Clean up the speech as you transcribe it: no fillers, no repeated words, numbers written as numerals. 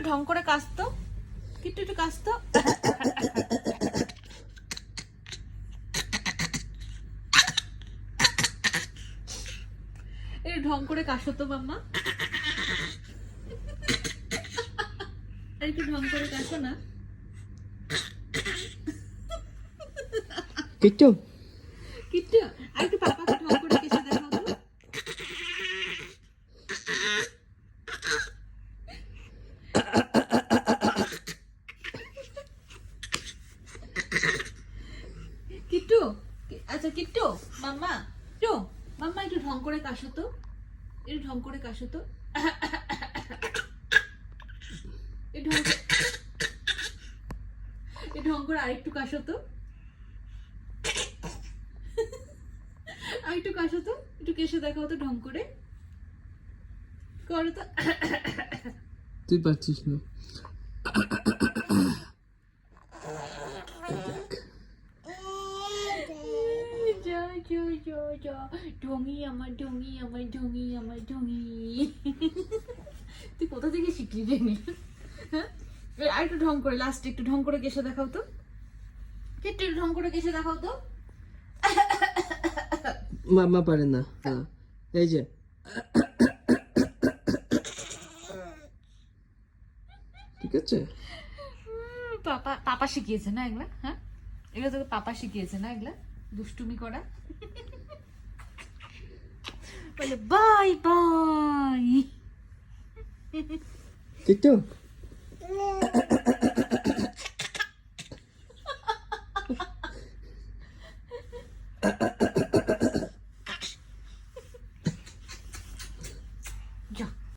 ঢং করে কাশতো, কিট্টু একটু কাশতো। একটু ঢং করে কাশো তো মাম্মা, একটু ঢং করে কাশো না। কিট্টু কিট্টু আর একটু পাপাকে ঢং করে কেসে দেখাও তো। কিট্টু, আচ্ছা কিট্টু মাম্মা, কিট্টু মাম্মা একটু ঢং করে কাশো তো, একটু ঢং করে কাশো তো। একটু ঢং করে আরেকটু কাশো তো, আরেকটু কাশো তো, একটু কেসে দেখাও তো ঢং করে, করো তো। তুই পারছিস না। যা যা যা যা, ঢঙি আমার ঢঙি আমার ঢঙি আমার ঢঙি। তুই কোথা থেকে শিখলি রে? হ্যাঁ, আর একটু ঢং করে, লাস্টে একটু ঢং করে কেসে দেখাও তো, একটু ঢং করে কেসে দেখাও তো। মামা পারে না। হ্যাঁ, এই যে ঠিক আছে। পাপা পাপা শিখিয়েছে না এগুলা? হ্যাঁ, এগুলো তোকে পাপা শিখিয়েছে না এগুলা দুষ্টুমি করা? বলে বাই বাই। কিট্টু